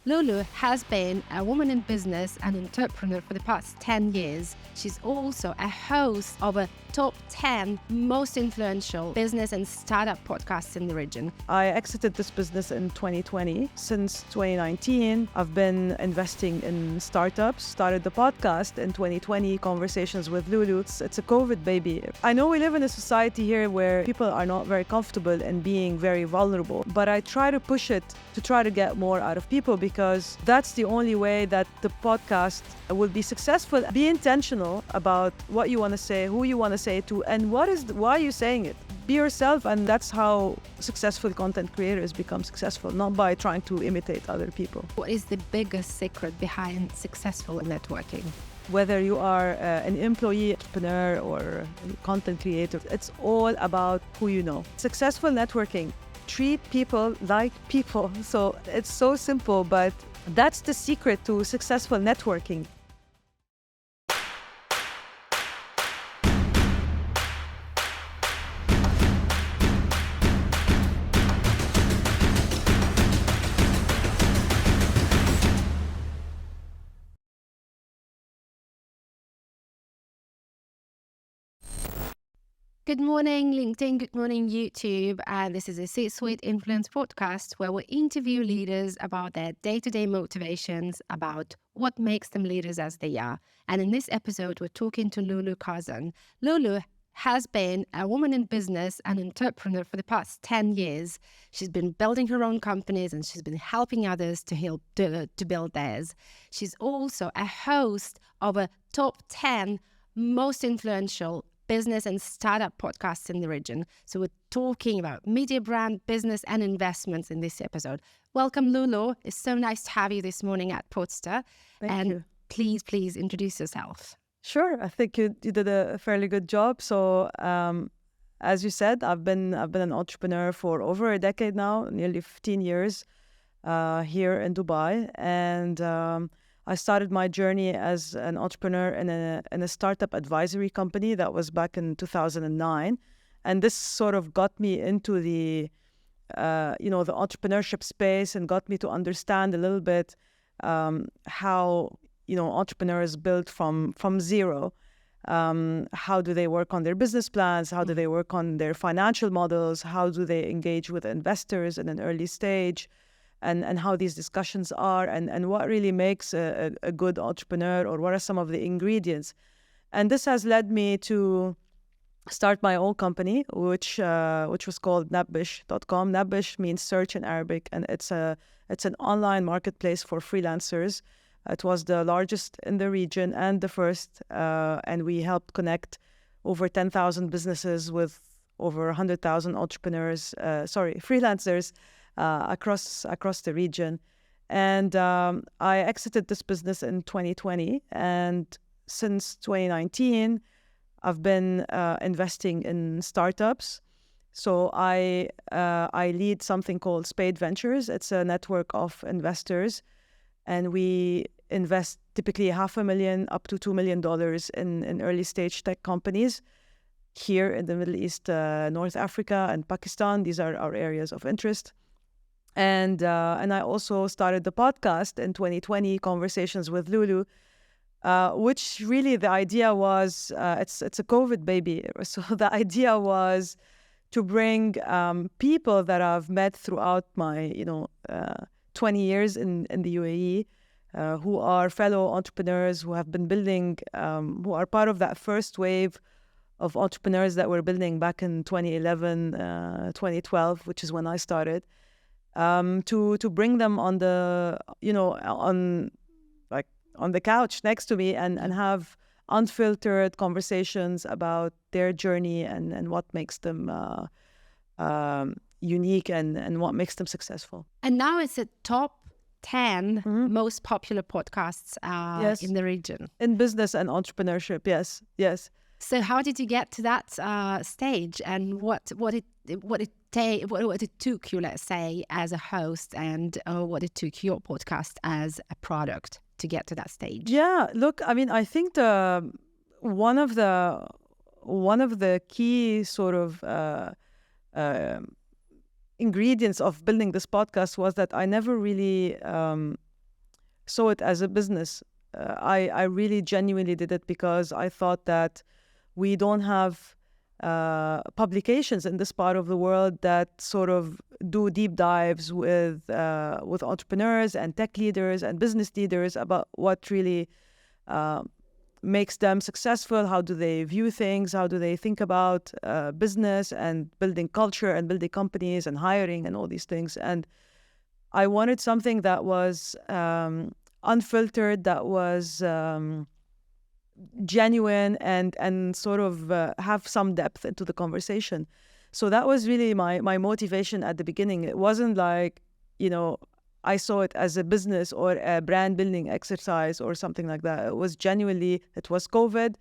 Loulou has been a woman in business and entrepreneur for the past 10 years. She's also a host of a top 10 most influential business and startup podcasts in the region. I exited this business in 2020. Since 2019, I've been investing in startups, started the podcast in 2020, Conversations with Loulou. It's a COVID baby. I know we live in a society here where people are not very comfortable in being very vulnerable, but I try to push it to try to get more out of people because that's the only way that the podcast will be successful. Be intentional about what you want to say, who you want to say it to, and why are you saying it. Be yourself, and that's how successful content creators become successful, not by trying to imitate other people. What is the biggest secret behind successful networking? Whether you are an employee, entrepreneur, or content creator, it's all about who you know. Successful networking, treat people like people. So it's so simple, but that's the secret to successful networking. Good morning, LinkedIn. Good morning, YouTube. This is a C-Suite Influence podcast where we interview leaders about their day-to-day motivations, about what makes them leaders as they are. And in this episode, we're talking to Loulou Kazan. Loulou has been a woman in business and entrepreneur for the past 10 years. She's been building her own companies and she's been helping others to build theirs. She's also a host of a top 10 most influential business and startup podcasts in the region. So we're talking about media brand, business and investments in this episode. Welcome, Loulou. It's so nice to have you this morning at Podster. Thank you. Please introduce yourself. Sure, I think you did a fairly good job. So, as you said, I've been an entrepreneur for over a decade now, nearly 15 years here in Dubai, and I started my journey as an entrepreneur in a startup advisory company. That was back in 2009, and this sort of got me into the the entrepreneurship space and got me to understand a little bit how entrepreneurs build from zero. How do they work on their business plans? How do they work on their financial models? How do they engage with investors in an early stage? And how these discussions are, and what really makes a good entrepreneur, or what are some of the ingredients. And this has led me to start my own company, which was called nabbish.com. Nabbish means search in Arabic, and it's an online marketplace for freelancers. It was the largest in the region and the first, and we helped connect over 10,000 businesses with over 100,000 freelancers across the region. And I exited this business in 2020, and since 2019 I've been investing in startups. So I lead something called Spade Ventures. It's a network of investors, and we invest typically $500,000 up to $2 million in early stage tech companies here in the Middle East, North Africa and Pakistan. These are our areas of interest. And I also started the podcast in 2020, Conversations with Loulou, which really the idea was, it's a COVID baby. So the idea was to bring people that I've met throughout my 20 years in the UAE, who are fellow entrepreneurs, who have been building, who are part of that first wave of entrepreneurs that were building back in 2011, 2012, which is when I started. To bring them on the on the couch next to me and have unfiltered conversations about their journey and what makes them unique and what makes them successful. And now it's a top 10 most popular podcasts Yes. in the region. In business and entrepreneurship, yes. So how did you get to that stage, and what it took you, let's say, as a host, and what it took your podcast as a product to get to that stage? Yeah, look, I mean, I think one of the key sort of ingredients of building this podcast was that I never really saw it as a business. I really genuinely did it because I thought that we don't have publications in this part of the world that sort of do deep dives with entrepreneurs and tech leaders and business leaders about what really makes them successful. How do they view things? How do they think about business and building culture and building companies and hiring and all these things? And I wanted something that was unfiltered, that was genuine, and sort of have some depth into the conversation. So that was really my motivation at the beginning. It wasn't like, I saw it as a business or a brand building exercise or something like that. It was genuinely, it was COVID.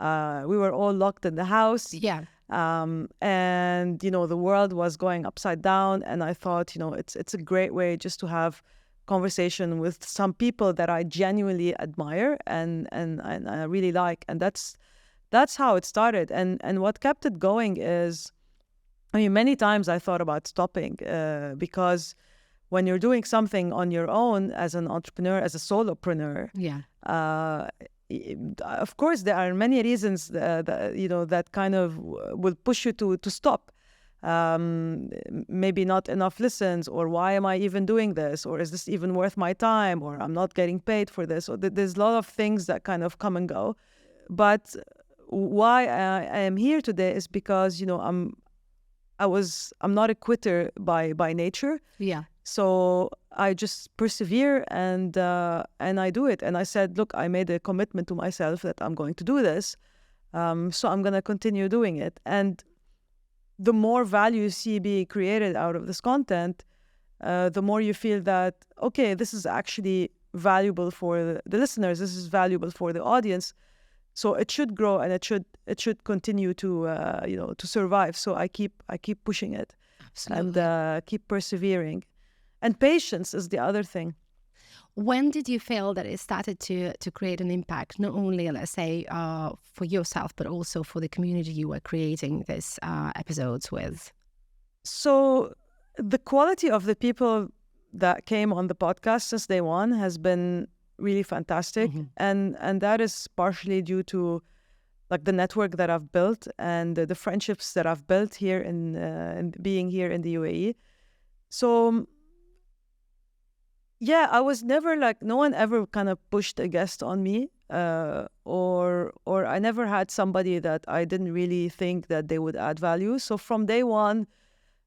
We were all locked in the house. Yeah. And, the world was going upside down. And I thought, it's a great way just to have conversation with some people that I genuinely admire and I really like. And that's how it started. And what kept it going is, many times I thought about stopping because when you're doing something on your own as an entrepreneur, as a solopreneur, of course there are many reasons that kind of will push you to stop. Maybe not enough listens, or why am I even doing this, or is this even worth my time, or I'm not getting paid for this, or there's a lot of things that kind of come and go. But why I am here today is because I'm not a quitter by nature. Yeah. So I just persevere and I do it. And I said, look, I made a commitment to myself that I'm going to do this. So I'm going to continue doing it. And the more value you see being created out of this content, the more you feel that, okay, this is actually valuable for the listeners. This is valuable for the audience. So it should grow and it should continue to survive. So I keep pushing it. Absolutely. And keep persevering. And patience is the other thing. When did you feel that it started to create an impact, not only, let's say, for yourself, but also for the community you were creating these episodes with? So the quality of the people that came on the podcast since day one has been really fantastic. Mm-hmm. And that is partially due to like the network that I've built and the friendships that I've built here in being here in the UAE. So yeah, I was never like, no one ever kind of pushed a guest on me, or I never had somebody that I didn't really think that they would add value. So from day one,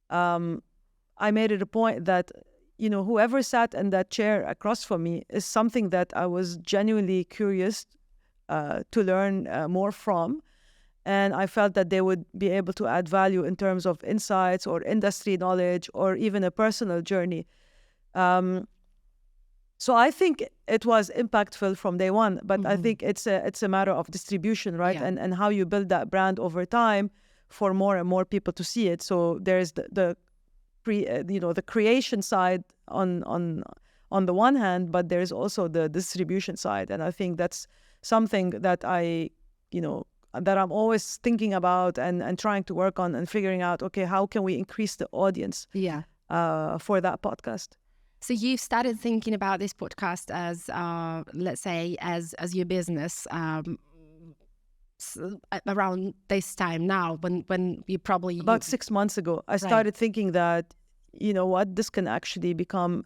I made it a point that, whoever sat in that chair across from me is something that I was genuinely curious to learn more from. And I felt that they would be able to add value in terms of insights or industry knowledge or even a personal journey. So I think it was impactful from day one, but mm-hmm. I think it's a matter of distribution, right? Yeah. And how you build that brand over time for more and more people to see it. So there's the creation side on the one hand, but there's also the distribution side, and I think that's something that that I'm always thinking about and trying to work on and figuring out. Okay, how can we increase the audience? Yeah. For that podcast. So you started thinking about this podcast as, let's say, as your business around this time now, when you probably... About 6 months ago, I started thinking that, this can actually become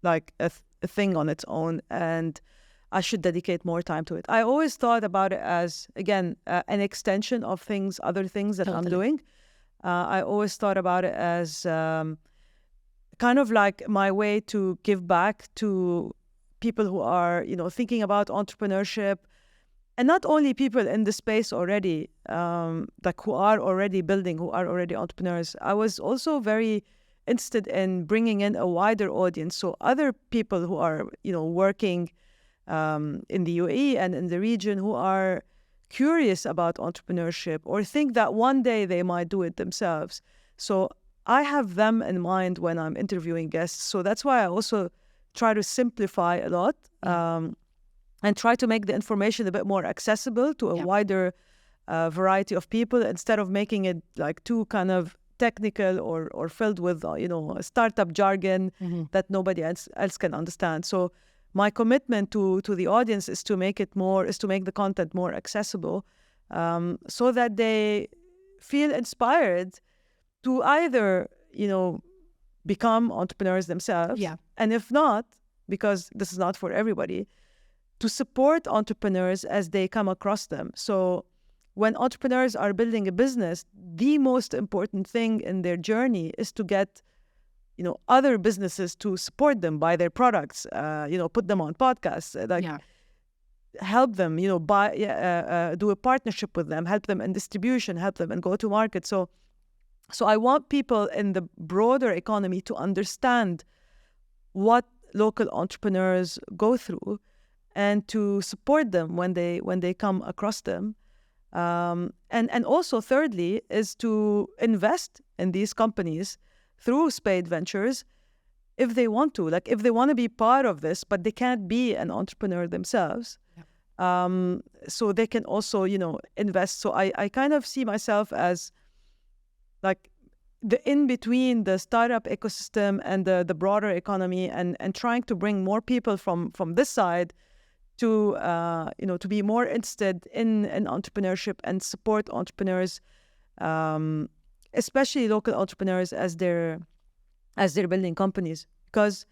like a thing on its own, and I should dedicate more time to it. I always thought about it as, again, an extension of other things that I'm doing. I always thought about it as... kind of like my way to give back to people who are, thinking about entrepreneurship, and not only people in the space already, like who are already building, who are already entrepreneurs. I was also very interested in bringing in a wider audience. So other people who are, working in the UAE and in the region, who are curious about entrepreneurship or think that one day they might do it themselves. So I have them in mind when I'm interviewing guests. So that's why I also try to simplify a lot and try to make the information a bit more accessible to a wider variety of people, instead of making it like too kind of technical or filled with startup jargon that nobody else can understand. So my commitment to the audience is to make the content more accessible, so that they feel inspired to either become entrepreneurs themselves, and if not, because this is not for everybody, to support entrepreneurs as they come across them. So when entrepreneurs are building a business, the most important thing in their journey is to get other businesses to support them, buy their products, put them on podcasts, help them, do a partnership with them, help them in distribution, help them in go-to-market. So I want people in the broader economy to understand what local entrepreneurs go through and to support them when they come across them. And also, thirdly, is to invest in these companies through Spade Ventures if they want to. Like, if they want to be part of this, but they can't be an entrepreneur themselves. So they can also, invest. So I kind of see myself as like the in-between the startup ecosystem and the broader economy, and trying to bring more people from this side to to be more interested in entrepreneurship and support entrepreneurs, especially local entrepreneurs as they're building companies. Because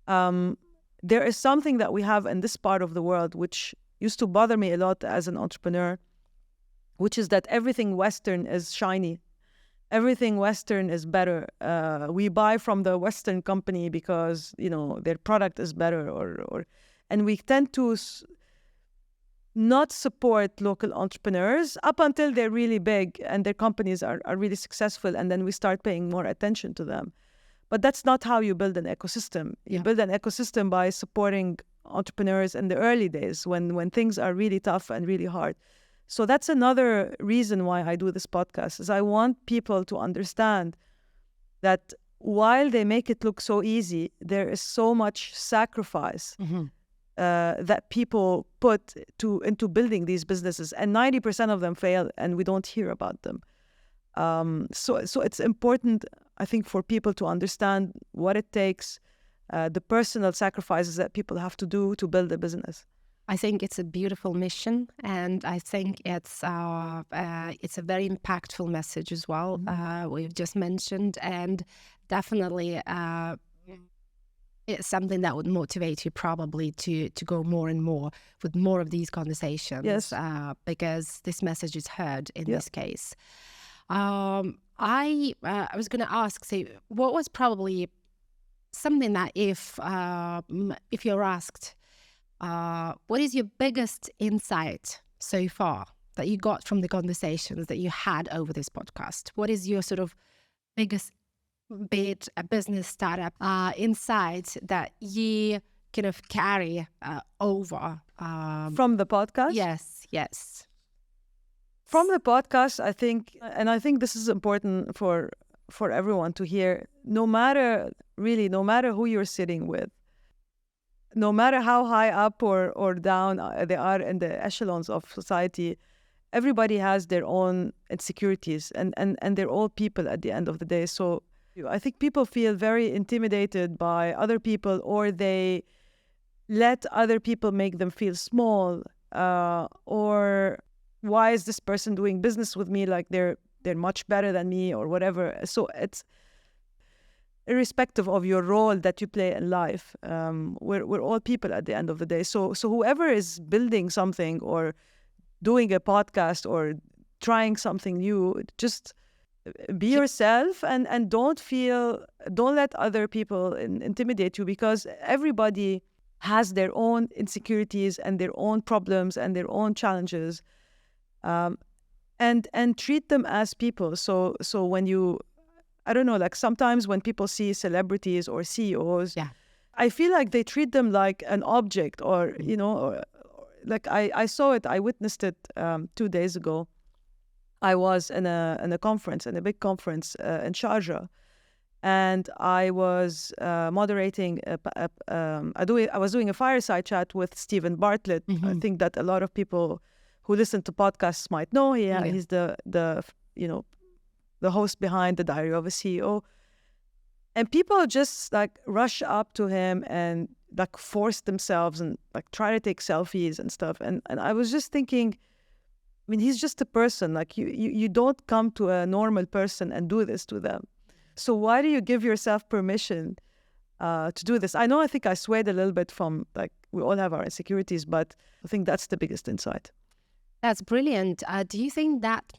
there is something that we have in this part of the world which used to bother me a lot as an entrepreneur, which is that everything Western is shiny. Everything Western is better. We buy from the Western company because their product is better, and we tend to not support local entrepreneurs up until they're really big and their companies are really successful, and then we start paying more attention to them. But that's not how you build an ecosystem. You build an ecosystem by supporting entrepreneurs in the early days when things are really tough and really hard. So that's another reason why I do this podcast, is I want people to understand that while they make it look so easy, there is so much sacrifice that people put into building these businesses, and 90% of them fail, and we don't hear about them. So it's important, I think, for people to understand what it takes, the personal sacrifices that people have to do to build a business. I think it's a beautiful mission, and I think it's a very impactful message as well. We've just mentioned, and definitely it's something that would motivate you probably to go more and more with more of these conversations. Yes. Because this message is heard in this case. I was going to ask, so what was probably something that if you're asked, what is your biggest insight so far that you got from the conversations that you had over this podcast? What is your sort of biggest bit a business startup insight that you kind of carry over from the podcast? Yes. From the podcast, I think this is important for everyone to hear. No matter who you're sitting with, no matter how high up or down they are in the echelons of society, everybody has their own insecurities, and they're all people at the end of the day. So I think people feel very intimidated by other people, or they let other people make them feel small, or why is this person doing business with me like they're much better than me, or whatever. So it's irrespective of your role that you play in life. We're all people at the end of the day. So whoever is building something or doing a podcast or trying something new, just be yourself, and don't let other people intimidate you, because everybody has their own insecurities and their own problems and their own challenges, and treat them as people. So when you, I don't know, like sometimes when people see celebrities or CEOs, I feel like they treat them like an object, or or like I saw it, I witnessed it 2 days ago. I was in a conference, in a big conference in Sharjah, and I was moderating. I was doing a fireside chat with Stephen Bartlett. I think that a lot of people who listen to podcasts might know. He's the the host behind The Diary of a CEO. And people just like rush up to him and like force themselves and like try to take selfies and stuff. And I was just thinking, I mean, he's just a person. Like you don't come to a normal person and do this to them. So why do you give yourself permission to do this? I think I swayed a little bit from like, we all have our insecurities, but I think that's the biggest insight. That's brilliant. Do you think that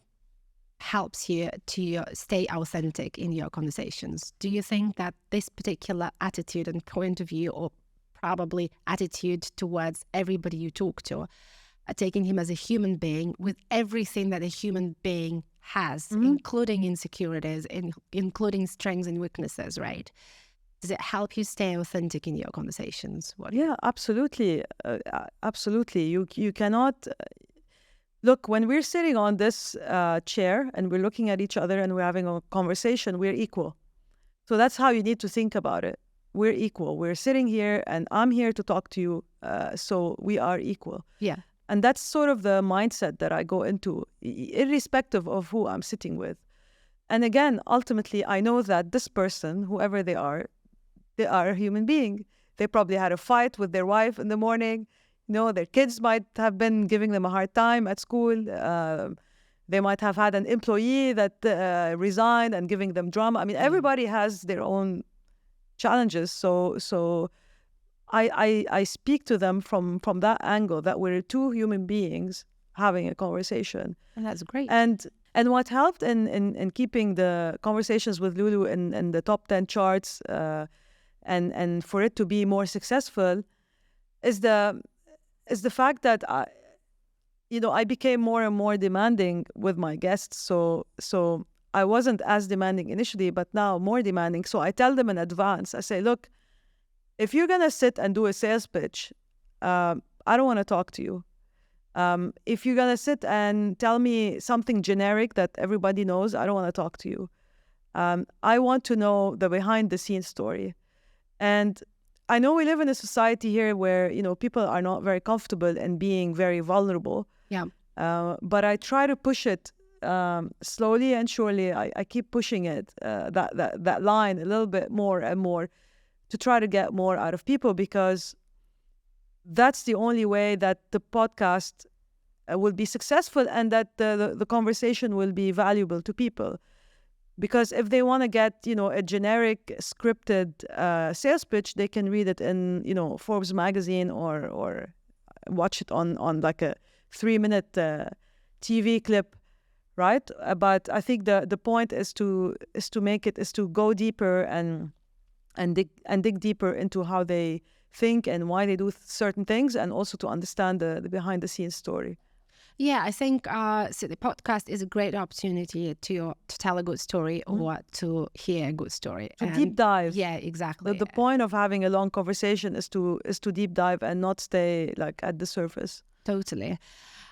helps you to stay authentic in your conversations? Do you think that this particular attitude and point of view, or probably attitude towards everybody you talk to, taking him as a human being with everything that a human being has, including insecurities, including strengths and weaknesses, right? Does it help you stay authentic in your conversations? Yeah, absolutely. Absolutely. You cannot... Look, when we're sitting on this chair and we're looking at each other and we're having a conversation, we're equal. So that's how you need to think about it. We're equal. We're sitting here and I'm here to talk to you. So we are equal. Yeah. And that's sort of the mindset that I go into, irrespective of who I'm sitting with. And again, ultimately, I know that this person, whoever they are a human being. They probably had a fight with their wife in the morning. Their kids might have been giving them a hard time at school. They might have had an employee that resigned and giving them drama. I mean, everybody has their own challenges. So I speak to them from that angle, that we're two human beings having a conversation. And that's great. And what helped in keeping the conversations with Loulou in the top 10 charts and for it to be more successful is the fact that I became more and more demanding with my guests. So I wasn't as demanding initially, but now more demanding. So I tell them in advance. I say, look, if you're gonna sit and do a sales pitch, I don't want to talk to you. If you're gonna sit and tell me something generic that everybody knows, I don't want to talk to you. I want to know the behind the scenes story. And I know we live in a society here where, people are not very comfortable in being very vulnerable. Yeah. But I try to push it slowly and surely. I keep pushing it, that line a little bit more and more to try to get more out of people, because that's the only way that the podcast will be successful and that the conversation will be valuable to people. Because if they want to get, a generic scripted sales pitch, they can read it in, Forbes magazine or watch it on like a 3-minute TV clip, right? But I think the point is to go deeper and dig deeper into how they think and why they do certain things, and also to understand the behind the scenes story. Yeah, I think so the podcast is a great opportunity to tell a good story or to hear a good story. To deep dive. Yeah, exactly. The point of having a long conversation is to deep dive and not stay like at the surface. Totally.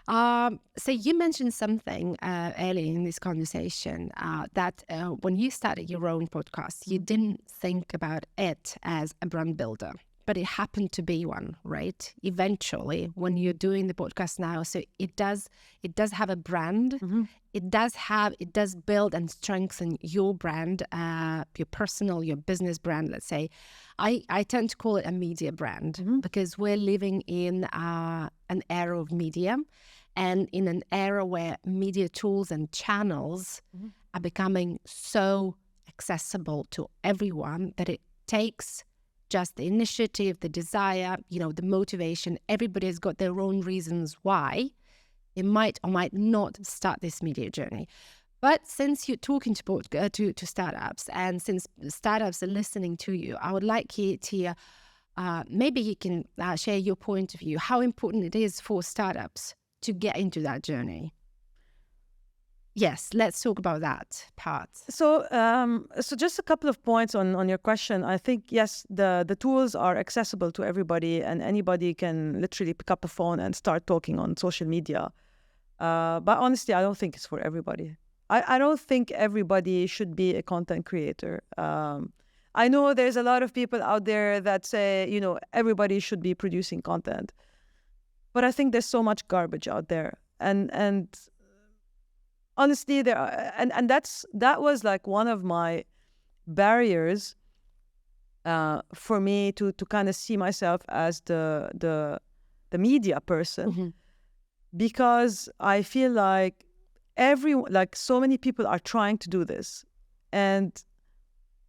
So you mentioned something early in this conversation that when you started your own podcast, you didn't think about it as a brand builder, but it happened to be one, right? Eventually, when you're doing the podcast now, so it does have a brand. Mm-hmm. It does build and strengthen your brand, your business brand, let's say. I tend to call it a media brand because we're living in an era of media, and in an era where media tools and channels are becoming so accessible to everyone that it takes just the initiative, the desire, the motivation. Everybody has got their own reasons why it might or might not start this media journey. But since you're talking to startups, and since startups are listening to you, I would like you to maybe you can share your point of view, how important it is for startups to get into that journey. Yes, let's talk about that part. So just a couple of points on your question. I think, yes, the tools are accessible to everybody, and anybody can literally pick up a phone and start talking on social media. But honestly, I don't think it's for everybody. I don't think everybody should be a content creator. I know there's a lot of people out there that say, everybody should be producing content. But I think there's so much garbage out there. And honestly, there are, and that was like one of my barriers for me to kind of see myself as the media person, because I feel like so many people are trying to do this, and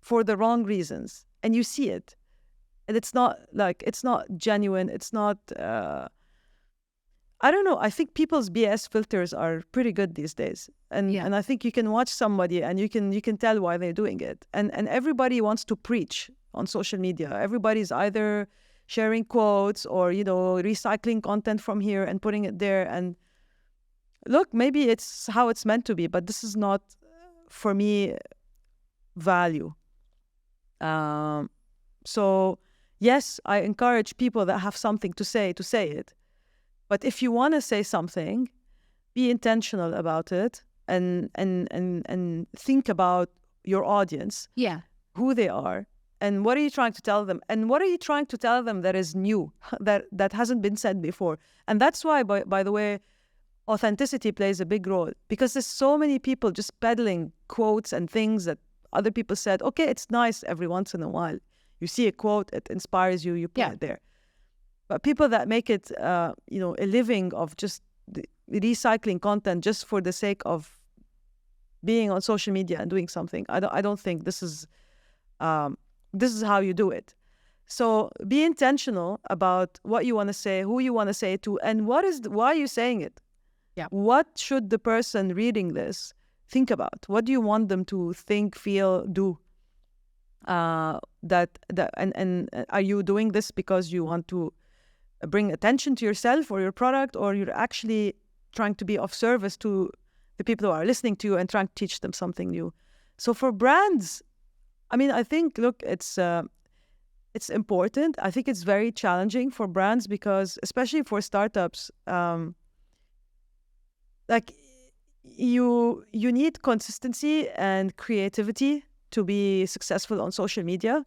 for the wrong reasons, and you see it, and it's not genuine. It's not. I don't know. I think people's BS filters are pretty good these days, and I think you can watch somebody and you can tell why they're doing it. And everybody wants to preach on social media. Everybody's either sharing quotes or recycling content from here and putting it there. And look, maybe it's how it's meant to be, but this is not for me value. So yes, I encourage people that have something to say it. But if you want to say something, be intentional about it, and think about your audience, who they are, and what are you trying to tell them, and what are you trying to tell them that is new, that hasn't been said before. And that's why, by the way, authenticity plays a big role, because there's so many people just peddling quotes and things that other people said. Okay, it's nice every once in a while. You see a quote, it inspires you, you put it there. But people that make it, a living of just recycling content just for the sake of being on social media and doing something, I don't think this is how you do it. So be intentional about what you want to say, who you want to say it to, and why are you saying it? What should the person reading this think about? What do you want them to think, feel, do? And are you doing this because you want to bring attention to yourself or your product, or you're actually trying to be of service to the people who are listening to you and trying to teach them something new? So for brands, I mean, I think, look, it's important. I think it's very challenging for brands, because especially for startups, you need consistency and creativity to be successful on social media.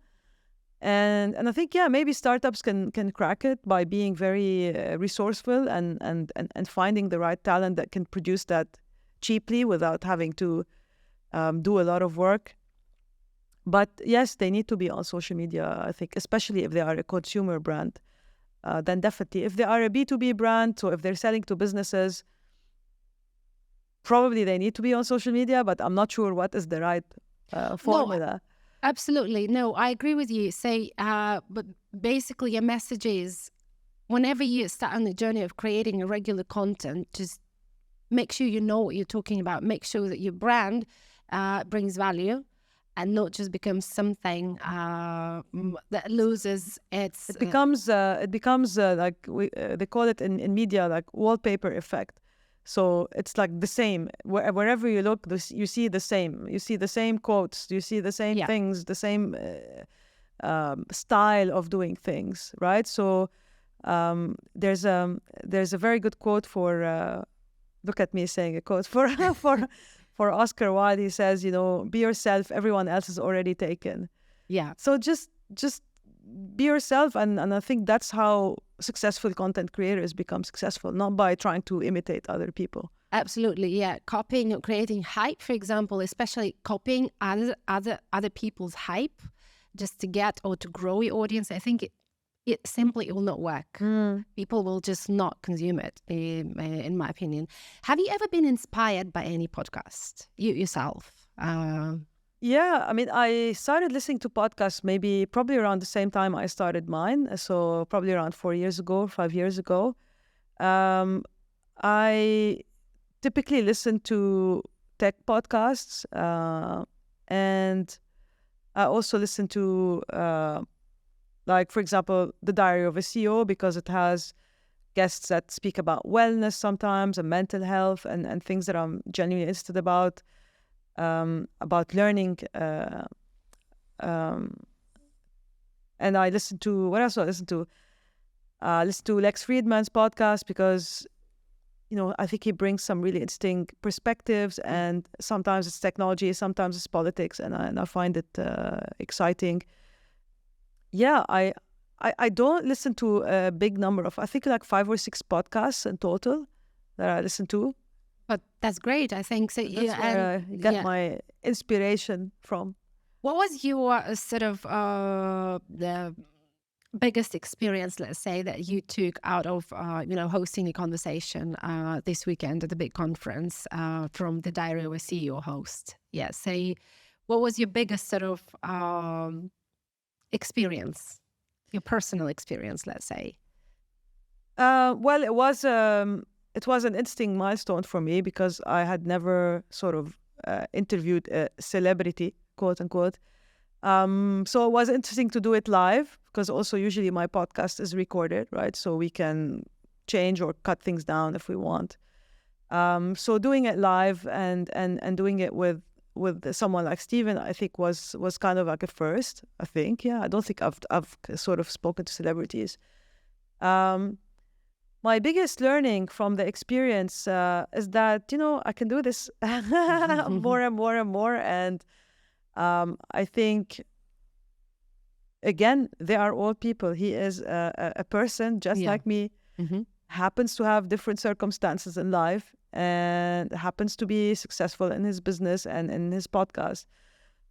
And I think, maybe startups can crack it by being very resourceful and finding the right talent that can produce that cheaply without having to do a lot of work. But yes, they need to be on social media, I think, especially if they are a consumer brand. Then definitely. If they are a B2B brand, so if they're selling to businesses, probably they need to be on social media, but I'm not sure what is the right formula. No, absolutely. No, I agree with you. But basically your message is, whenever you start on the journey of creating a regular content, just make sure you know what you're talking about. Make sure that your brand brings value and not just becomes something that loses its... It becomes like they call it in media, like wallpaper effect. So it's like the same. Wherever you look, you see the same. You see the same quotes. You see the same things, the same style of doing things, right? So there's a very good quote for... look at me saying a quote for Oscar Wilde. He says, be yourself. Everyone else is already taken. Yeah. So just be yourself, and I think that's how successful content creators become successful, not by trying to imitate other people. Absolutely, yeah. Copying or creating hype, for example, especially copying other people's hype just to get or to grow your audience, I think it simply will not work. People will just not consume it, in my opinion. Have you ever been inspired by any podcast, you yourself? Yeah, I mean, I started listening to podcasts probably around the same time I started mine. So probably around 5 years ago. I typically listen to tech podcasts, and I also listen to, like, for example, The Diary of a CEO, because it has guests that speak about wellness sometimes and mental health and things that I'm genuinely interested about learning. And I listen to, what else do I listen to? Listen to Lex Friedman's podcast, because, I think he brings some really interesting perspectives, and sometimes it's technology, sometimes it's politics, and I find it exciting. Yeah, I don't listen to a big number of, I think like 5 or 6 podcasts in total that I listen to. But that's great, I think. So, That's yeah, where and I get yeah. my inspiration from. What was your sort of the biggest experience, let's say, that you took out of hosting a conversation this weekend at the big conference from the Diary of a CEO host? Yeah. Say, what was your biggest sort of experience, your personal experience, let's say? Well, it was an interesting milestone for me because I had never sort of interviewed a celebrity, quote unquote. So it was interesting to do it live because also usually my podcast is recorded, right? So we can change or cut things down if we want. So doing it live and doing it with someone like Steven, I think was kind of like a first. I think, yeah. I don't think I've sort of spoken to celebrities. My biggest learning from the experience is that I can do this more and more and more, and I think again they are all people. He is a person just like me, happens to have different circumstances in life, and happens to be successful in his business and in his podcast.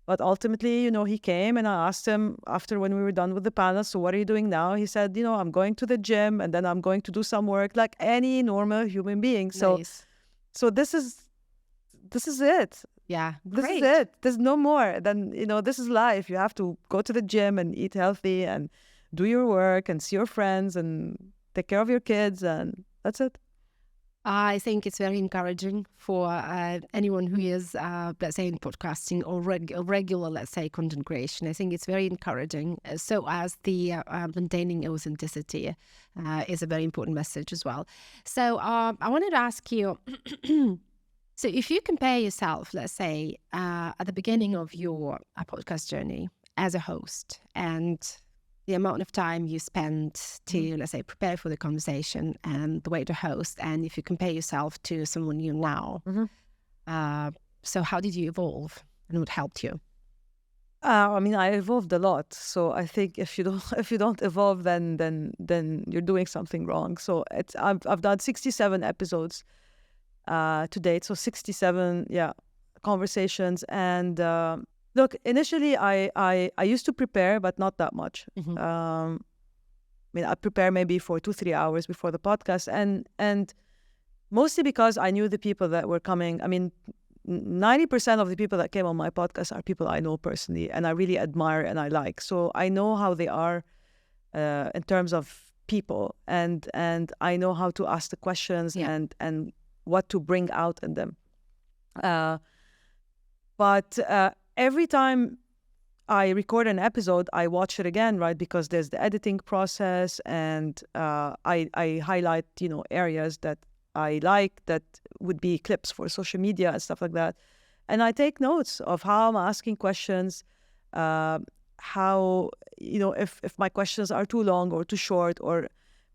But ultimately, he came and I asked him after when we were done with the panel, so what are you doing now? He said, I'm going to the gym and then I'm going to do some work like any normal human being. So, Nice. so this is it. Yeah, This is great. it. There's no more. Then, this is life. You have to go to the gym and eat healthy and do your work and see your friends and take care of your kids, and that's it. I think it's very encouraging for anyone who is, let's say, in podcasting or regular, let's say, content creation. I think it's very encouraging. So as the maintaining authenticity is a very important message as well. So I wanted to ask you, so if you compare yourself, let's say, at the beginning of your podcast journey as a host and the amount of time you spent to, let's say, prepare for the conversation and the way to host, and if you compare yourself to someone you now, so how did you evolve and what helped you? I mean, I evolved a lot. So I think if you don't evolve, then you're doing something wrong. So I've done 67 episodes to date. So 67, conversations. And look, initially I used to prepare, but not that much. I mean, I prepare maybe for 2-3 hours before the podcast, and mostly because I knew the people that were coming. I mean, 90% of the people that came on my podcast are people I know personally, and I really admire and I like. So I know how they are in terms of people, and I know how to ask the questions and what to bring out in them. But every time I record an episode, I watch it again, right? Because there's the editing process, and I highlight, areas that I like that would be clips for social media and stuff like that. And I take notes of how I'm asking questions, how, if my questions are too long or too short, or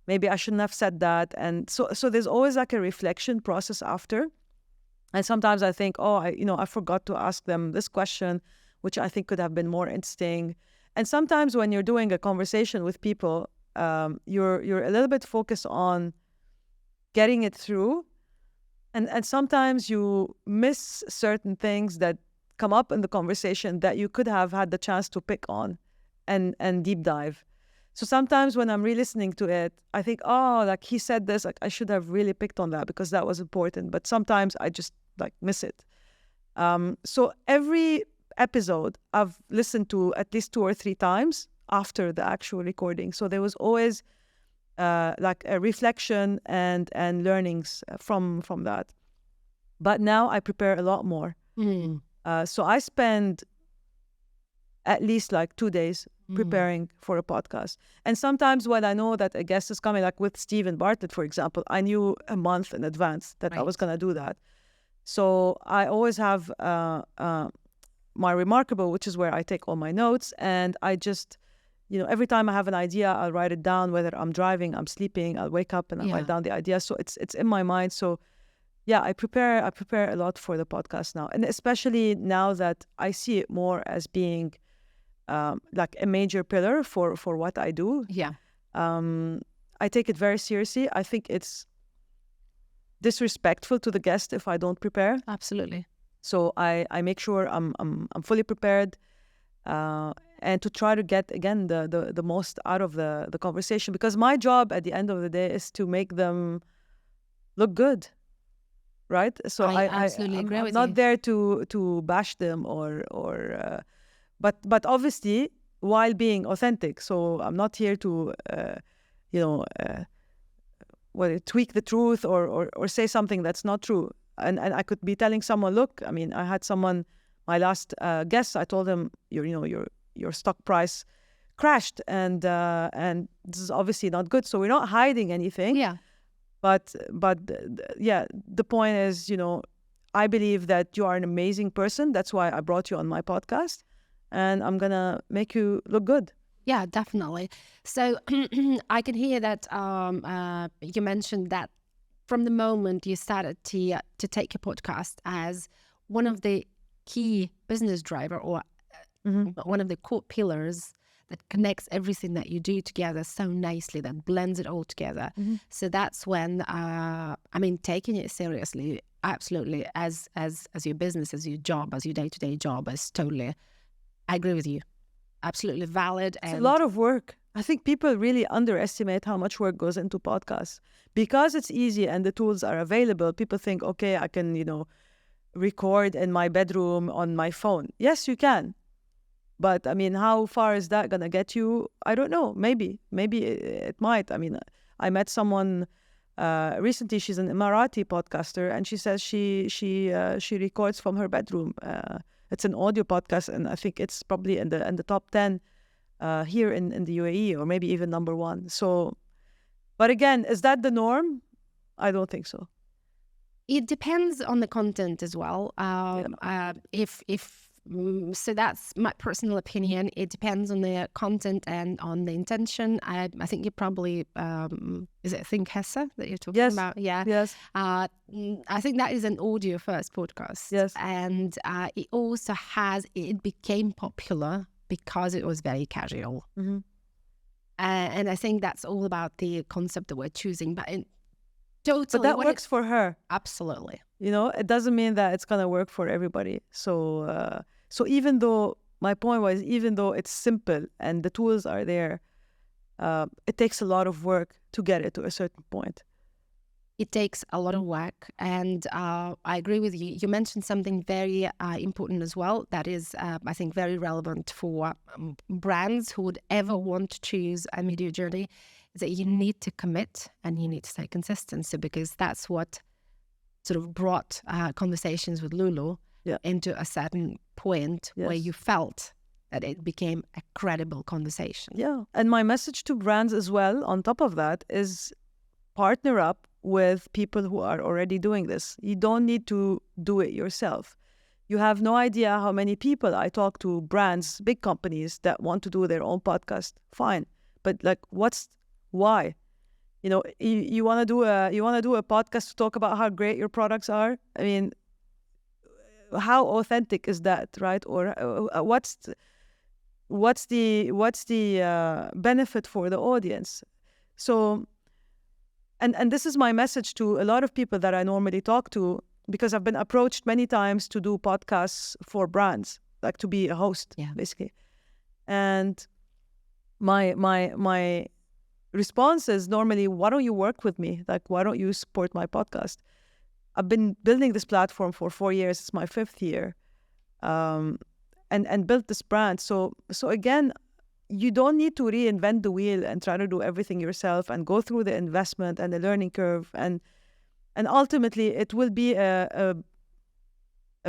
maybe I shouldn't have said that. And so there's always like a reflection process after. And sometimes I think, I forgot to ask them this question, which I think could have been more interesting. And sometimes when you're doing a conversation with people, you're a little bit focused on getting it through. And sometimes you miss certain things that come up in the conversation that you could have had the chance to pick on and deep dive. So sometimes when I'm re-listening to it, I think, like he said this, like I should have really picked on that because that was important. But sometimes I just like miss it. So every episode I've listened to at least 2 or 3 times after the actual recording. So there was always like a reflection and learnings from that. But now I prepare a lot more. So I spend at least like 2 days preparing for a podcast. And sometimes when I know that a guest is coming, like with Stephen Bartlett, for example, I knew a month in advance that I was going to do that. So I always have my Remarkable, which is where I take all my notes, and I just, every time I have an idea, I'll write it down, whether I'm driving, I'm sleeping, I'll wake up and I'll write down the idea. So it's in my mind. So yeah, I prepare a lot for the podcast now. And especially now that I see it more as being like a major pillar for what I do. I take it very seriously. I think it's disrespectful to the guest if I don't prepare. Absolutely. So I make sure I'm fully prepared, and to try to get again the most out of the conversation, because my job at the end of the day is to make them look good, right? So I absolutely agree I'm with not you. there to bash them but obviously while being authentic. So I'm not here to you know tweak the truth or say something that's not true. And I could be telling someone, look, I mean, I had someone, my last guest, I told him, your stock price crashed, and this is obviously not good. So we're not hiding anything. Yeah. But yeah, the point is, I believe that you are an amazing person. That's why I brought you on my podcast, and I'm gonna make you look good. Yeah, definitely. So I can hear that you mentioned that from the moment you started to take your podcast as one of the key business driver, or one of the core pillars that connects everything that you do together so nicely, that blends it all together. So that's when taking it seriously, absolutely, as your business, as your job, as your day-to-day job, is totally, I agree with you, absolutely valid. It's a lot of work. I think people really underestimate how much work goes into podcasts. Because it's easy and the tools are available, people think, okay, I can, record in my bedroom on my phone. Yes, you can. But I mean, how far is that going to get you? I don't know. Maybe it might. I mean, I met someone recently. She's an Emirati podcaster, and she says she records from her bedroom. It's an audio podcast, and I think it's probably in the top 10 here in the UAE, or maybe even number 1. So, but again, is that the norm? I don't think so. It depends on the content as well. So that's my personal opinion. It depends on the content and on the intention. I think you probably, is it Think Hessa that you're talking about? Yeah. Yes. I think that is an audio first podcast. Yes. And it became popular because it was very casual. And I think that's all about the concept that we're choosing. But totally. But that works for her. Absolutely. It doesn't mean that it's going to work for everybody. So even though, my point was, even though it's simple and the tools are there, it takes a lot of work to get it to a certain point. It takes a lot of work. And I agree with you. You mentioned something very important as well. That is, I think, very relevant for brands who would ever want to choose a media journey, is that you need to commit and you need to stay consistent. So because that's what sort of brought conversations with Loulou into a certain point where you felt that it became a credible conversation. Yeah. And my message to brands as well, on top of that, is partner up with people who are already doing this. You don't need to do it yourself. You have no idea how many people I talk to, brands, big companies that want to do their own podcast. Fine. But why? You want to do a podcast to talk about how great your products are? I mean, how authentic is that, right? Or what's the benefit for the audience? So, and this is my message to a lot of people that I normally talk to, because I've been approached many times to do podcasts for brands, like to be a host, basically. And my response is normally, why don't you work with me? Like, why don't you support my podcast? I've been building this platform for 4 years. It's my 5th year, and built this brand. So again, you don't need to reinvent the wheel and try to do everything yourself and go through the investment and the learning curve. And ultimately, it will be a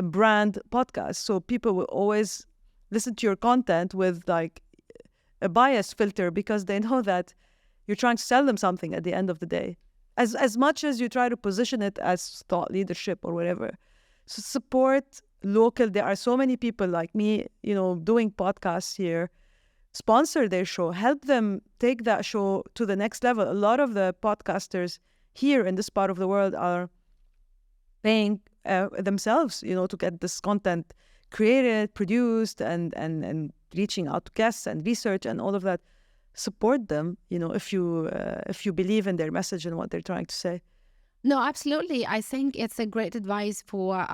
brand podcast. So people will always listen to your content with like a bias filter, because they know that you're trying to sell them something at the end of the day. As much as you try to position it as thought leadership or whatever. So support local. There are so many people like me, doing podcasts here. Sponsor their show. Help them take that show to the next level. A lot of the podcasters here in this part of the world are paying themselves, to get this content created, produced, and reaching out to guests and research and all of that. Support them, if you believe in their message and what they're trying to say. No, absolutely. I think it's a great advice for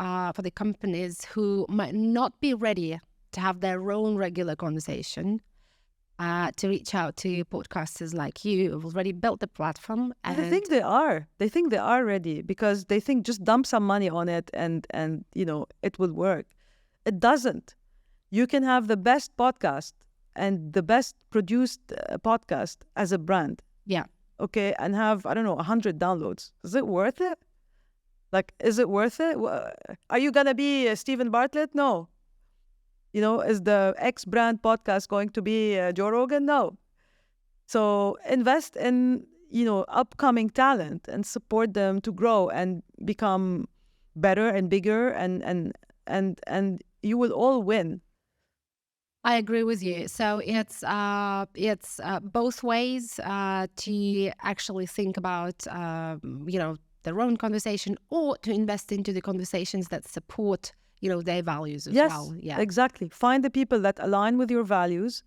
the companies who might not be ready to have their own regular conversation, to reach out to podcasters like you who've already built the platform. And they And think they are. They think they are ready because they think just dump some money on it and it will work. It doesn't. You can have the best podcast and the best produced podcast as a brand, yeah, okay, and have, I don't know, 100 downloads. Is it worth it? Like, is it worth it? Are you gonna be Stephen Bartlett? No. Is the X brand podcast going to be Joe Rogan? No. So invest in, upcoming talent and support them to grow and become better and bigger, and you will all win. I agree with you. So it's both ways to actually think about their own conversation, or to invest into the conversations that support their values as Yes, well. Yeah, exactly. Find the people that align with your values,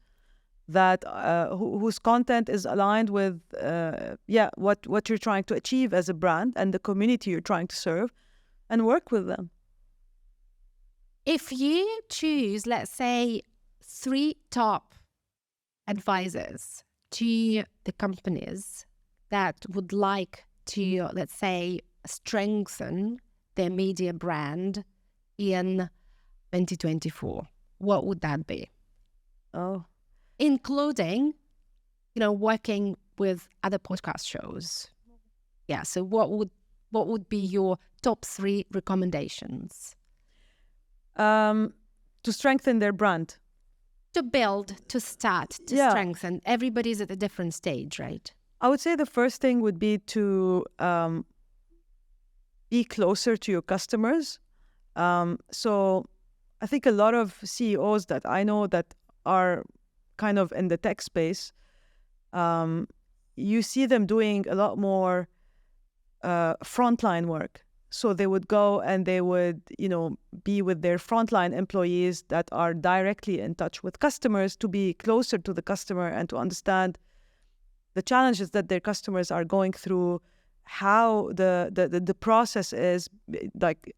that whose content is aligned with what you're trying to achieve as a brand and the community you're trying to serve, and work with them. if you choose, let's say, 3 top advisors to the companies that would like to, let's say, strengthen their media brand in 2024, what would that be? Oh, Including, working with other podcast shows. Yeah. So what would be your top 3 recommendations? to strengthen their brand. To build, to start, to Yeah. strengthen. Everybody's at a different stage, right? I would say the first thing would be to be closer to your customers. So I think a lot of CEOs that I know that are kind of in the tech space, you see them doing a lot more frontline work. So they would go and they would, be with their frontline employees that are directly in touch with customers, to be closer to the customer and to understand the challenges that their customers are going through, how the process is, like,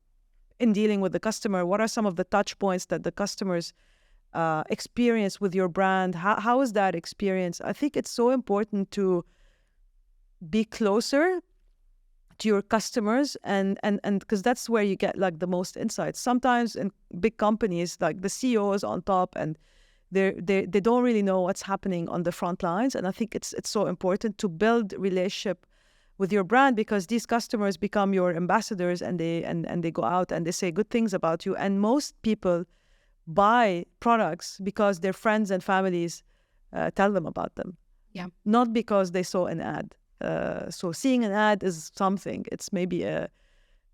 in dealing with the customer. What are some of the touch points that the customers experience with your brand? How is that experience? I think it's so important to be closer to your customers, and because that's where you get like the most insights. Sometimes in big companies, like, the CEO is on top and they don't really know what's happening on the front lines. And I think it's so important to build relationship with your brand, because these customers become your ambassadors, and they go out and they say good things about you. And most people buy products because their friends and families tell them about them. Yeah. Not because they saw an ad. So seeing an ad is something. It's maybe a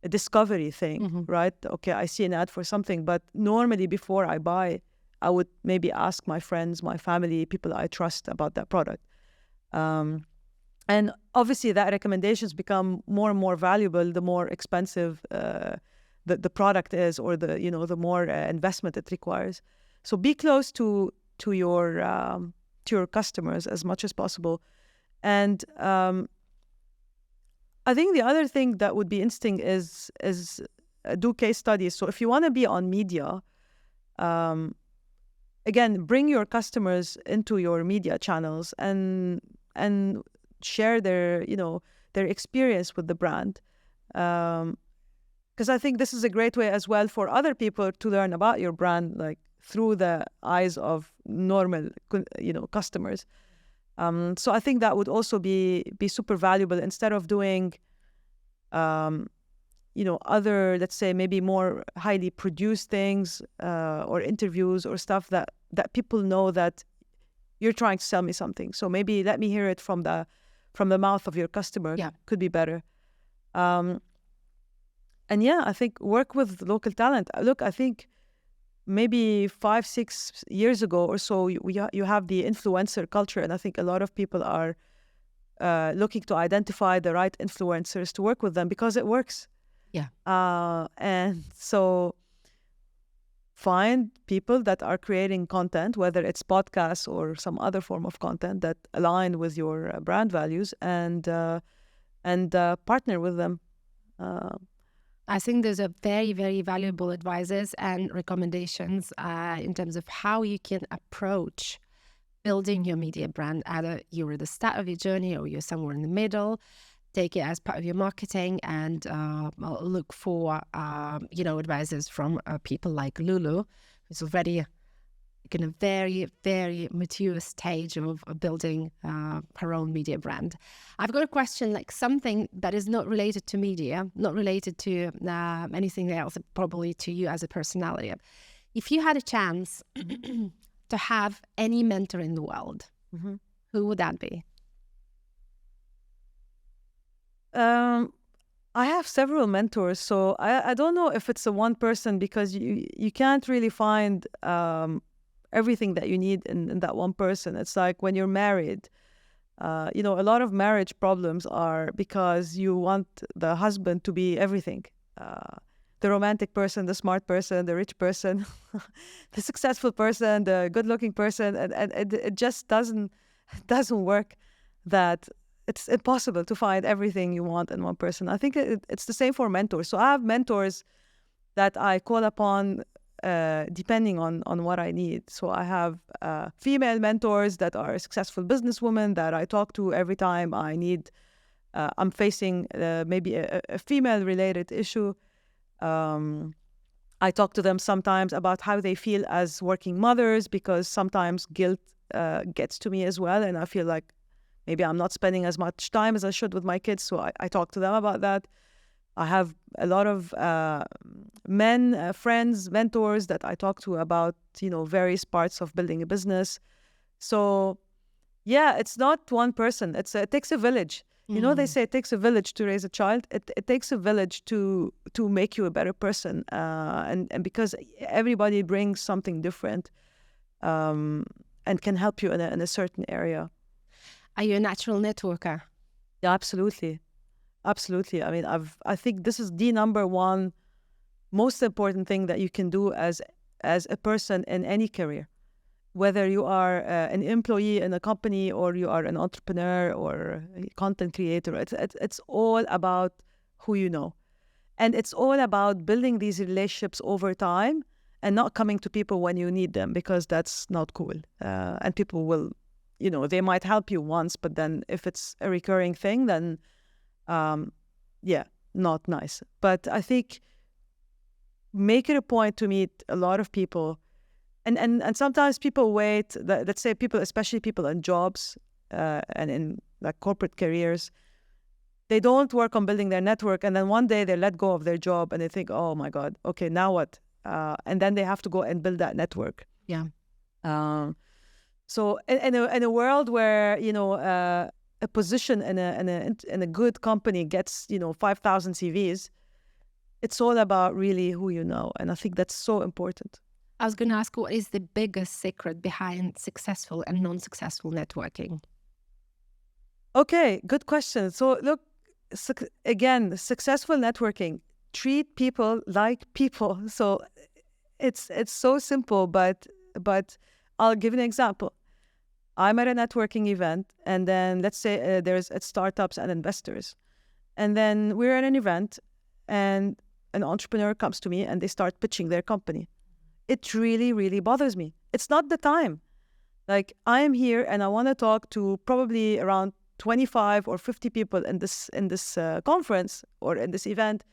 discovery thing, right? Okay, I see an ad for something, but normally before I buy, I would maybe ask my friends, my family, people I trust about that product. And obviously that recommendations become more and more valuable the more expensive the product is, or the more investment it requires. So be close to your customers as much as possible. And I think the other thing that would be interesting is do case studies. So if you want to be on media, again, bring your customers into your media channels and share their experience with the brand. Because I think this is a great way as well for other people to learn about your brand, like through the eyes of normal, customers. So I think that would also be super valuable, instead of doing, other, let's say, maybe more highly produced things or interviews or stuff that people know that you're trying to sell me something. So maybe let me hear it from the mouth of your customer. Yeah. Could be better. And yeah, I think work with local talent. Look, I think maybe 5-6 years ago or so, you have the influencer culture, and I think a lot of people are looking to identify the right influencers to work with them, because it works. Yeah. And so find people that are creating content, whether it's podcasts or some other form of content that align with your brand values, and partner with them. I think those are very, very valuable advices and recommendations in terms of how you can approach building your media brand. Either you're at the start of your journey or you're somewhere in the middle. Take it as part of your marketing and look for, advisors from people like Loulou, who's already in a very, very mature stage of building her own media brand. I've got a question, like something that is not related to media, not related to anything else, probably to you as a personality. If you had a chance to have any mentor in the world, who would that be? I have several mentors, so I don't know if it's a one person, because you can't really find everything that you need in that one person. It's like when you're married, a lot of marriage problems are because you want the husband to be everything. The romantic person, the smart person, the rich person, the successful person, the good-looking person, and it just doesn't work. That it's impossible to find everything you want in one person. I think it's the same for mentors. So I have mentors that I call upon depending on what I need. So I have female mentors that are successful businesswomen that I talk to every time I need, I'm facing maybe a female-related issue. I talk to them sometimes about how they feel as working mothers, because sometimes guilt gets to me as well, and I feel like maybe I'm not spending as much time as I should with my kids, so I talk to them about that. I have a lot of men, friends, mentors that I talk to about, various parts of building a business. So, yeah, it's not one person. It takes a village. They say it takes a village to raise a child. It takes a village to make you a better person. And because everybody brings something different and can help you in a certain area. Are you a natural networker? Yeah, absolutely. Absolutely. I mean, I think this is the number one most important thing that you can do as a person in any career, whether you are an employee in a company or you are an entrepreneur or a content creator. It's all about who you know, and it's all about building these relationships over time and not coming to people when you need them, because that's not cool. And people will, they might help you once, but then if it's a recurring thing, then not nice. But I think make it a point to meet a lot of people, and sometimes people wait. Let's say people, especially people in jobs and in like corporate careers, they don't work on building their network, and then one day they let go of their job and they think, oh my God, okay, now what? And then they have to go and build that network. Yeah. So in a world where a position in a good company gets 5,000 CVs, it's all about really who you know, and I think that's so important. I was going to ask, what is the biggest secret behind successful and non-successful networking? Okay, good question. So look, again, successful networking, treat people like people. So it's so simple, but I'll give you an example. I'm at a networking event, and then let's say there's startups and investors. And then we're at an event, and an entrepreneur comes to me and they start pitching their company. It really, really bothers me. It's not the time. Like, I'm here and I want to talk to probably around 25 or 50 people in this conference or in this event,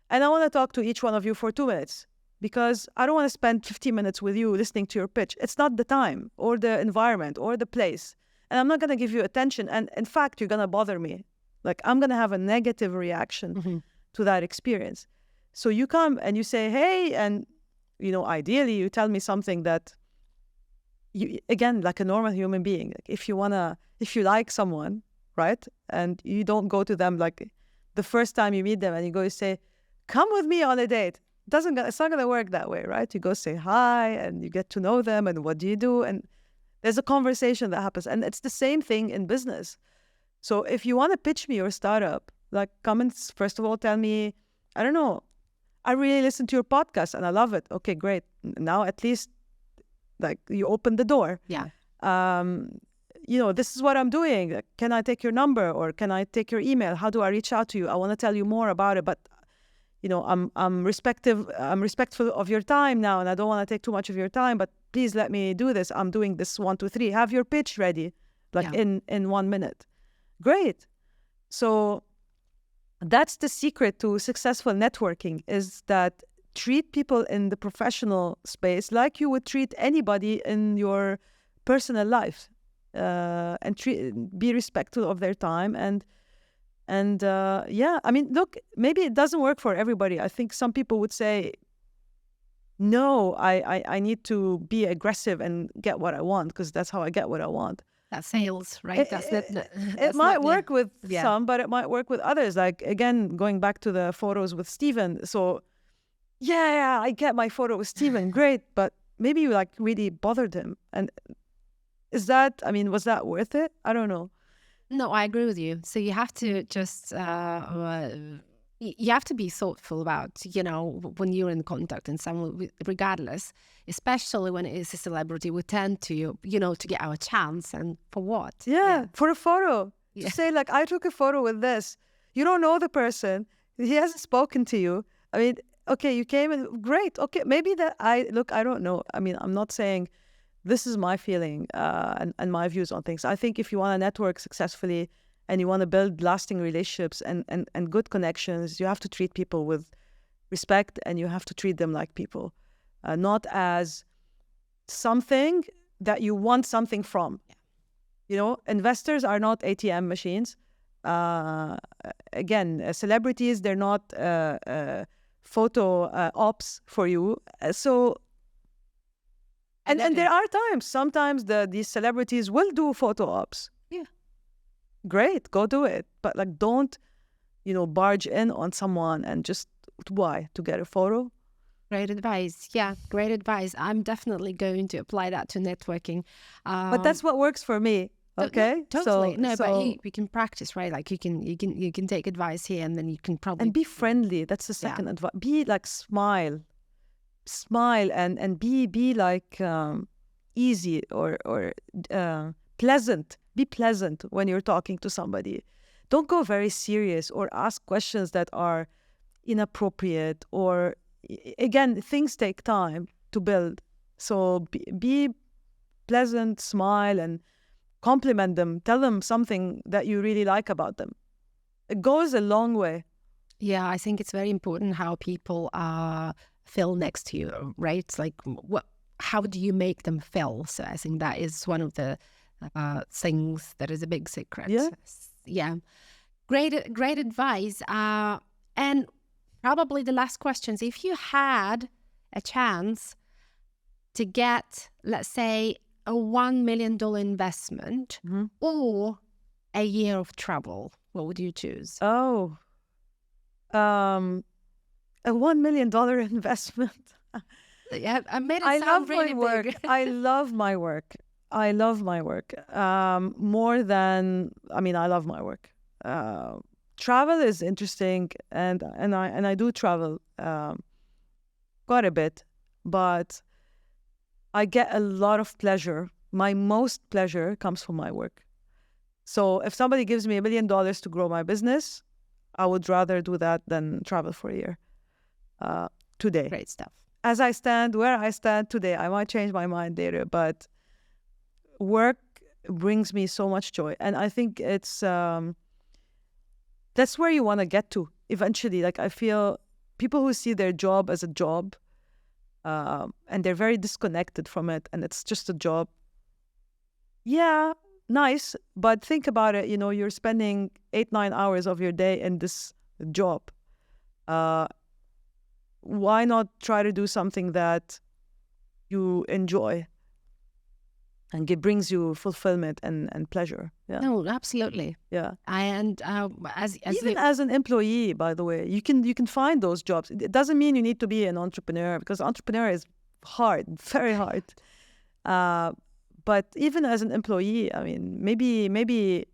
and I want to talk to each one of you for 2 minutes, because I don't want to spend 15 minutes with you listening to your pitch. It's not the time or the environment or the place. And I'm not going to give you attention. And in fact, you're going to bother me. Like, I'm going to have a negative reaction to that experience. So you come and you say, hey, and, ideally you tell me something that you, again, like a normal human being, like if you like someone, right? And you don't go to them like the first time you meet them and you go say, come with me on a date. It's not going to work that way, right? You go say hi and you get to know them, and what do you do? And there's a conversation that happens. And it's the same thing in business. So if you want to pitch me your startup, like, come and first of all tell me, I don't know, I really listen to your podcast and I love it. Okay, great. Now at least like you open the door. Yeah. this is what I'm doing. Can I take your number, or can I take your email? How do I reach out to you? I want to tell you more about it, but I'm respectful of your time now, and I don't want to take too much of your time, but please let me do this. I'm doing this 1, 2, 3. Have your pitch ready, in 1 minute. Great. So that's the secret to successful networking, is that treat people in the professional space like you would treat anybody in your personal life, and be respectful of their time. Look, maybe it doesn't work for everybody. I think some people would say, no, I need to be aggressive and get what I want, because that's how I get what I want. That's sales, right? It might work with some, but it might work with others. Like, again, going back to the photos with Steven. So, yeah, I get my photo with Steven. Great. But maybe you really bothered him. And was that worth it? I don't know. No, I agree with you. So you have to just, you have to be thoughtful about, when you're in contact and someone, regardless, especially when it is a celebrity, we tend to, to get our chance. And for what? Yeah, for a photo. Yeah. To say, I took a photo with this. You don't know the person. He hasn't spoken to you. I mean, okay, you came in, great. Okay, maybe I don't know. I mean, I'm not saying this is my feeling and my views on things. I think if you want to network successfully and you want to build lasting relationships and good connections, you have to treat people with respect, and you have to treat them like people, not as something that you want something from. Investors are not ATM machines. Again, celebrities, they're not photo ops for you. And there are times, sometimes these celebrities will do photo ops. Yeah. Great, go do it. But don't, barge in on someone and just, why? To get a photo? Great advice. Yeah, great advice. I'm definitely going to apply that to networking. But that's what works for me. Okay, totally. But we can practice, right? Like you can take advice here, and then you can probably be friendly. That's the second advice. Be smile and be easy or pleasant. Be pleasant when you're talking to somebody. Don't go very serious or ask questions that are inappropriate, or again, things take time to build. So be pleasant, smile, and compliment them. Tell them something that you really like about them. It goes a long way. Yeah, I think it's very important how people feel next to you, right? It's like, how do you make them feel? So I think that is one of the things that is a big secret. Yeah. Great advice. And probably the last questions. If you had a chance to get, let's say, a $1 million investment or a year of travel, what would you choose? Oh, a $1 million investment. Yeah, I made it sound really big. I love my work. I love my work. More than, I love my work. Travel is interesting, and I do travel quite a bit, but I get a lot of pleasure. My most pleasure comes from my work. So if somebody gives me $1 million to grow my business, I would rather do that than travel for a year. Today. Great stuff. As I stand, where I stand today, I might change my mind later, but work brings me so much joy. And I think it's, that's where you want to get to eventually. I feel people who see their job as a job, and they're very disconnected from it, and it's just a job. Yeah, nice, but think about it. You're spending 8-9 hours of your day in this job. Why not try to do something that you enjoy and it brings you fulfillment and pleasure? Yeah. No, absolutely. Yeah. As an employee, by the way, you can find those jobs. It doesn't mean you need to be an entrepreneur, because entrepreneur is hard, very hard. But even as an employee, maybe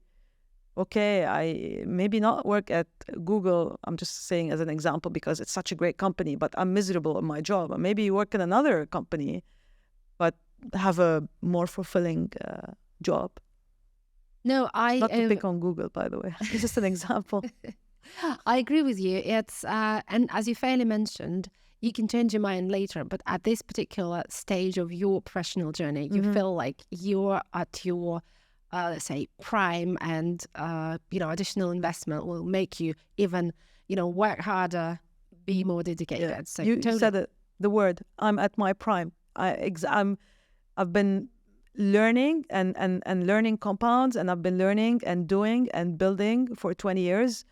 okay, I maybe not work at Google. I'm just saying as an example because it's such a great company, but I'm miserable in my job. Or maybe you work in another company, but have a more fulfilling job. No, Not to pick on Google, by the way. It's just an example. I agree with you. It's and as you fairly mentioned, you can change your mind later, but at this particular stage of your professional journey, you feel like you're at your let's say prime, and additional investment will make you even work harder, be more dedicated. Yeah. So You totally. said it, the word. I'm at my prime. I've been learning and learning compounds, and I've been learning and doing and building for 20 years.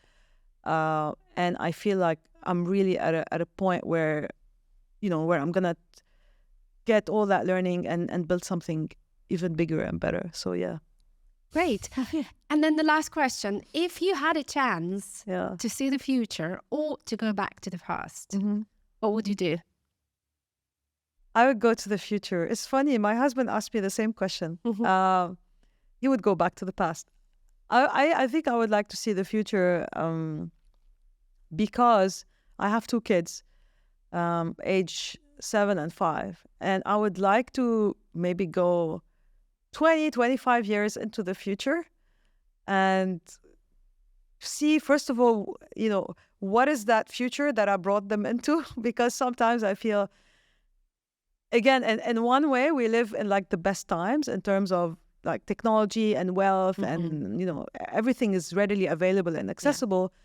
And I feel like I'm really at a point where, where I'm gonna get all that learning and build something even bigger and better. So yeah. Great. And then the last question: if you had a chance Yeah. to see the future or to go back to the past, what would you do? I would go to the future. It's funny. My husband asked me the same question. He would go back to the past. I think I would like to see the future because I have two kids, age 7 and 5. And I would like to maybe go 20, 25 years into the future and see, first of all, what is that future that I brought them into? Because sometimes I feel, again, in one way, we live in like the best times in terms of like technology and wealth and, everything is readily available and accessible. Yeah.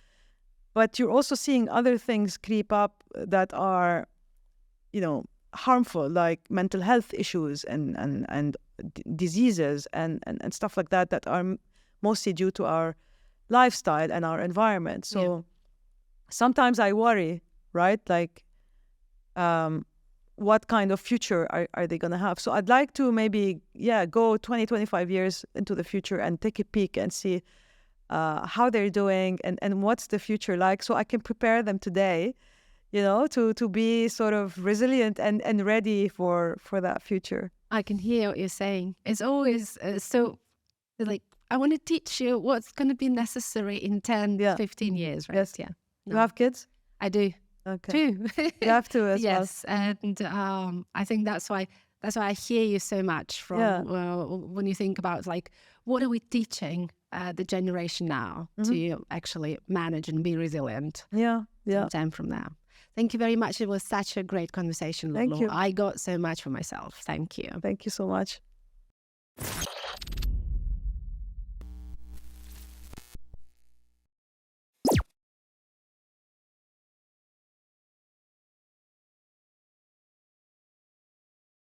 But you're also seeing other things creep up that are, harmful, like mental health issues and diseases and stuff like that are mostly due to our lifestyle and our environment. So sometimes I worry, right? Like, what kind of future are they going to have? So I'd like to maybe, go 20, 25 years into the future and take a peek and see how they're doing and what's the future like, so I can prepare them today, to be sort of resilient and ready for that future. I can hear what you're saying. It's always so like, I want to teach you what's going to be necessary in 10, 15 years, right? Yes. Yeah. No. You have kids? I do. Okay. Too. You have to as well. Yes. And I think that's why I hear you so much from when you think about like, what are we teaching the generation now to actually manage and be resilient? Yeah. Time from now. Thank you very much. It was such a great conversation, Loulou. Thank you. I got so much for myself. Thank you. Thank you so much.